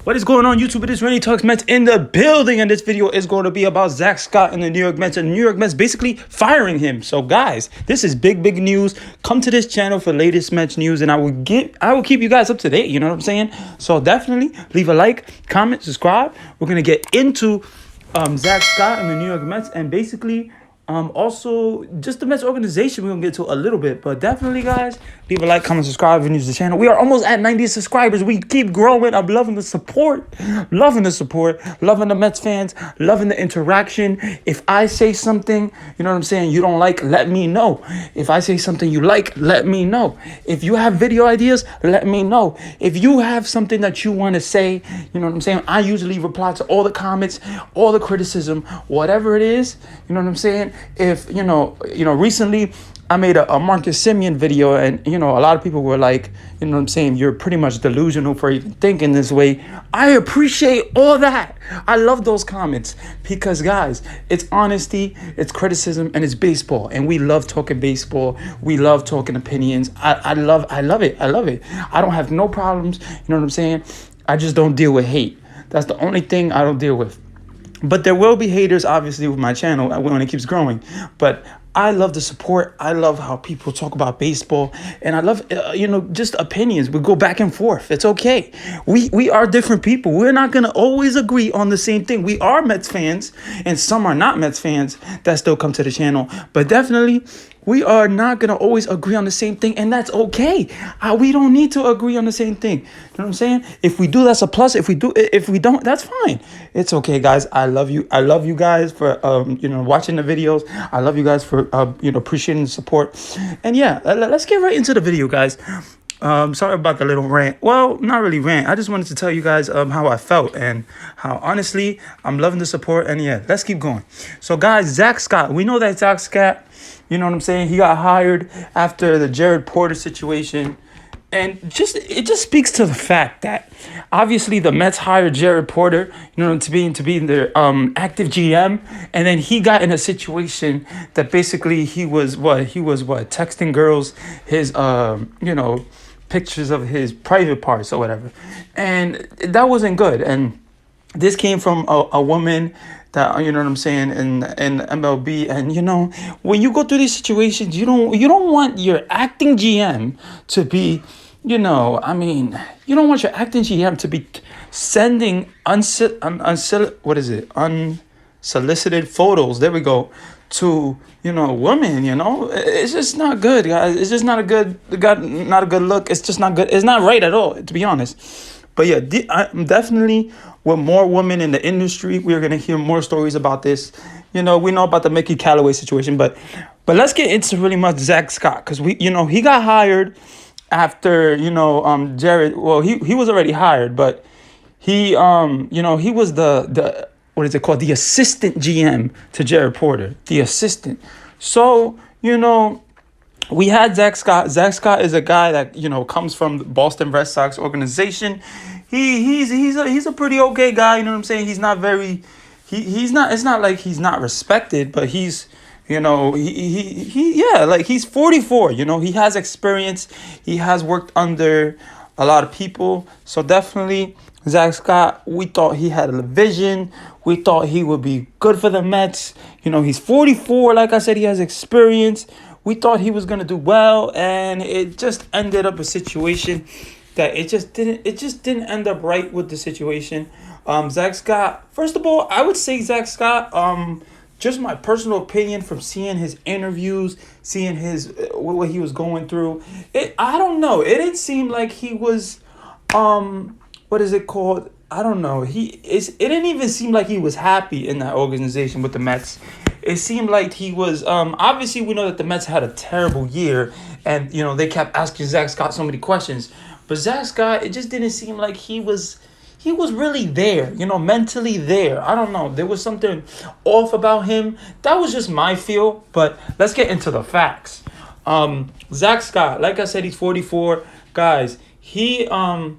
What is going on, YouTube? It is RandyTalksMets in the building, and this video is going to be about Zack Scott and the New York Mets, and the New York Mets basically firing him. So, guys, this is big news. Come to this channel for latest Mets news, and I will keep you guys up to date. You know what I'm saying? So definitely leave a like, comment, subscribe. We're gonna get into Zack Scott and the New York Mets, and basically. Also, just the Mets organization, we're going to get to a little bit. But definitely, guys, leave a like, comment, subscribe, if you're new to the channel. We are almost at 90 subscribers. We keep growing. I'm loving the support. Loving the Mets fans. Loving the interaction. If I say something, you know what I'm saying, you don't like, let me know. If I say something you like, let me know. If you have video ideas, let me know. If you have something that you want to say, you know what I'm saying, I usually reply to all the comments, all the criticism, whatever it is, you know what I'm saying. If recently I made a Marcus Semien video, and a lot of people were like, you know what I'm saying, you're pretty much delusional for even thinking this way. I appreciate all that. I love those comments because, guys, it's honesty, it's criticism, and it's baseball, and we love talking baseball. We love talking opinions. I love it. I don't have no problems. You know what I'm saying? I just don't deal with hate. That's the only thing I don't deal with. But there will be haters, obviously, with my channel when it keeps growing. But I love the support. I love how people talk about baseball. And I love, just opinions. We go back and forth. It's okay. We are different people. We're not going to always agree on the same thing. We are Mets fans, and some are not Mets fans that still come to the channel. But definitely, we are not going to always agree on the same thing, and that's okay. We don't need to agree on the same thing. You know what I'm saying? If we do, that's a plus. If we don't, that's fine. It's okay, guys. I love you. I love you guys for, watching the videos. I love you guys for, appreciating the support. And yeah, let's get right into the video, guys. Sorry about the little rant. Well, not really rant. I just wanted to tell you guys how I felt and how, honestly, I'm loving the support. And yeah, let's keep going. So, guys, Zack Scott. We know that Zack Scott, you know what I'm saying, he got hired after the Jared Porter situation. And it just speaks to the fact that obviously the Mets hired Jared Porter, to be their active GM, and then he got in a situation that basically he was texting girls his pictures of his private parts or whatever, and that wasn't good. And this came from a woman that, you know what I'm saying, in MLB. And when you go through these situations, you don't want your acting GM to be, you don't want your acting GM to be sending unsolicited photos. There we go. To women. It's just not good, guys. It's just not a good look. It's just not good. It's not right at all, to be honest. But yeah, I'm definitely, with more women in the industry, we're gonna hear more stories about this. We know about the Mickey Callaway situation, but let's get into really much Zack Scott, because he got hired after Jared. Well, he was already hired, but he he was the what is it called, the assistant GM to Jared Porter, the assistant. So we had Zack Scott. Zack Scott is a guy that comes from the Boston Red Sox organization. He's a pretty okay guy. You know what I'm saying? He's not very. He's not. It's not like he's not respected, but he's. He's 44. He has experience. He has worked under a lot of people. So definitely, Zack Scott, we thought he had a vision. We thought he would be good for the Mets. He's 44. Like I said, he has experience. We thought he was gonna do well, and it just ended up a situation that it just didn't end up right with the situation. Zack Scott, first of all, I would say Zack Scott, just my personal opinion from seeing his interviews, seeing his what he was going through. I don't know. It didn't seem like he was what is it called? I don't know. It didn't even seem like he was happy in that organization with the Mets. It seemed like he was, obviously we know that the Mets had a terrible year, and, they kept asking Zack Scott so many questions. But Zack Scott, it just didn't seem like he was really there, mentally there. I don't know. There was something off about him. That was just my feel, but let's get into the facts. Zack Scott, like I said, he's 44. Guys, he got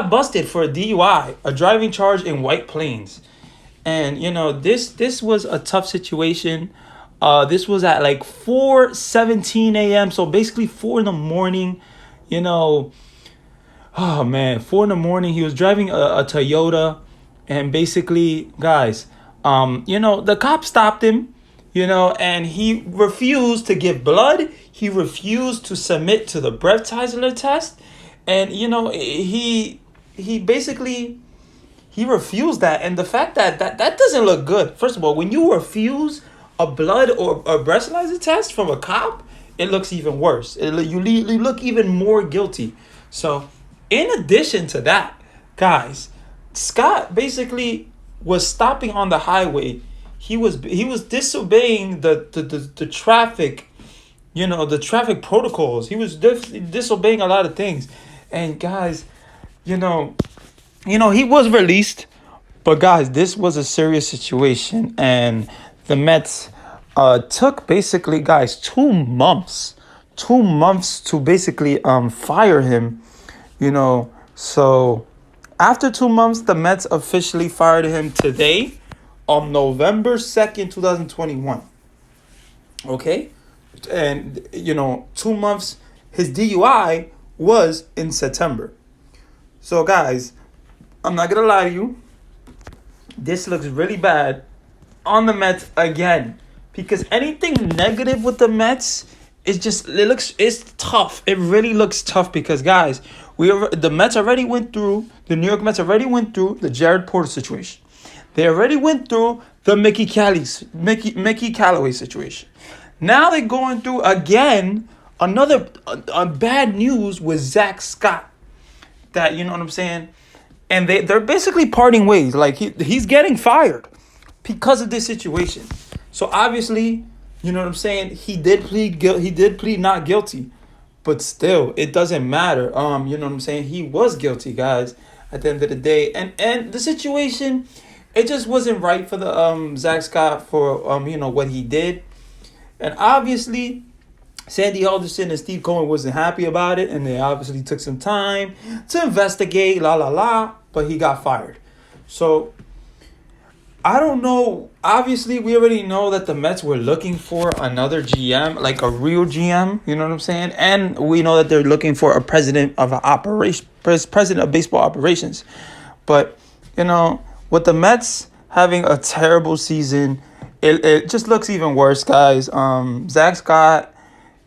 busted for a DUI, a driving charge in White Plains. And, this was a tough situation. This was at like 4:17 a.m. So basically 4 in the morning, Oh man, 4 in the morning. He was driving a Toyota, and basically, guys, the cop stopped him, and he refused to give blood. He refused to submit to the breathalyzer test, and he basically he refused that. And the fact that doesn't look good. First of all, when you refuse a blood or a breathalyzer test from a cop, it looks even worse. You look even more guilty. So, in addition to that, guys, Scott basically was stopping on the highway. He was disobeying the traffic, the traffic protocols. He was disobeying a lot of things. And guys, you know, he was released, but guys, this was a serious situation, and the Mets took basically, guys, 2 months, 2 months to basically fire him. So after 2 months, the Mets officially fired him today, on November 2nd, 2021. Okay, and 2 months. His DUI was in September. So guys, I'm not gonna lie to you. This looks really bad on the Mets again, because anything negative with the Mets it's tough. It really looks tough because guys, the Mets already went through the New York Mets already went through the Jared Porter situation. They already went through the Mickey Callaway situation. Now they're going through again another bad news with Zack Scott. That, you know what I'm saying? And they're basically parting ways. Like he's getting fired because of this situation. So obviously, you know what I'm saying, he did plead not guilty. But still, it doesn't matter. You know what I'm saying? He was guilty, guys, at the end of the day. And the situation, it just wasn't right for the Zack Scott for what he did. And obviously, Sandy Alderson and Steve Cohen wasn't happy about it, and they obviously took some time to investigate, but he got fired. So, I don't know. Obviously, we already know that the Mets were looking for another GM, like a real GM, you know what I'm saying? And we know that they're looking for a president of baseball operations. But, with the Mets having a terrible season, it just looks even worse, guys. Zack Scott,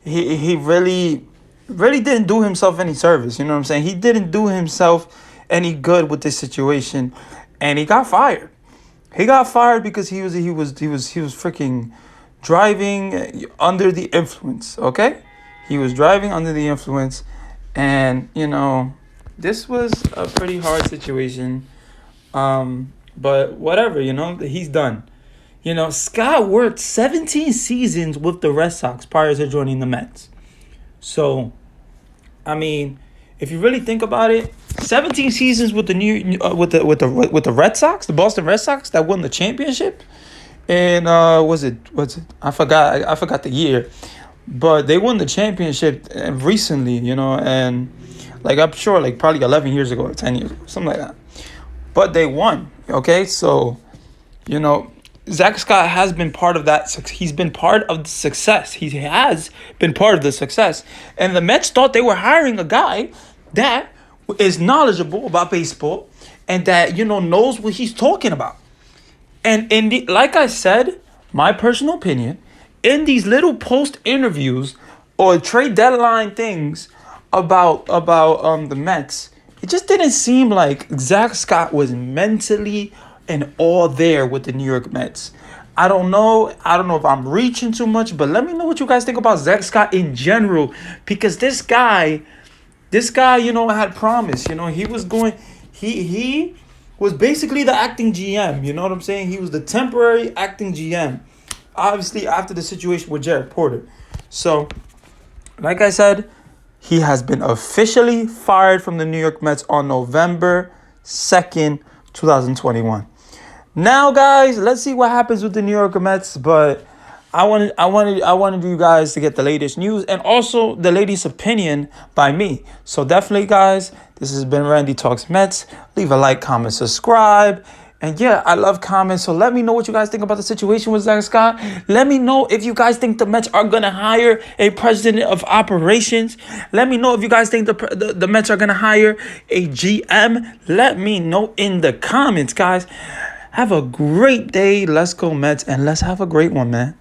he really didn't do himself any service. You know what I'm saying? He didn't do himself any good with this situation, and he got fired. He got fired because he was freaking driving under the influence. Okay, he was driving under the influence, and this was a pretty hard situation. But whatever, he's done. Scott worked 17 seasons with the Red Sox prior to joining the Mets. So, I mean, if you really think about it, 17 seasons with the Red Sox, the Boston Red Sox that won the championship, and was it I forgot the year, but they won the championship recently, and like I'm sure like probably 11 years ago or 10 years ago, something like that. But they won. Okay, so Zack Scott has been part of that. He's been part of the success. He has been part of the success. And the Mets thought they were hiring a guy that is knowledgeable about baseball and that, knows what he's talking about. And like I said, my personal opinion, in these little post interviews or trade deadline things about the Mets, it just didn't seem like Zack Scott was mentally and all there with the New York Mets. I don't know if I'm reaching too much, but let me know what you guys think about Zack Scott in general, because this guy, had promise. He was basically the acting GM. You know what I'm saying? He was the temporary acting GM. Obviously, after the situation with Jared Porter. So, like I said, he has been officially fired from the New York Mets on November 2nd, 2021. Now, guys, let's see what happens with the New York Mets. But I wanted you guys to get the latest news and also the latest opinion by me. So definitely, guys, this has been Randy Talks Mets. Leave a like, comment, subscribe, And yeah, I love comments. So let me know what you guys think about the situation with Zack Scott. Let me know if you guys think the Mets are going to hire a president of operations. Let me know if you guys think the Mets are going to hire a GM. Let me know in the comments, guys. Have a great day. Let's go Mets, and let's have a great one, man.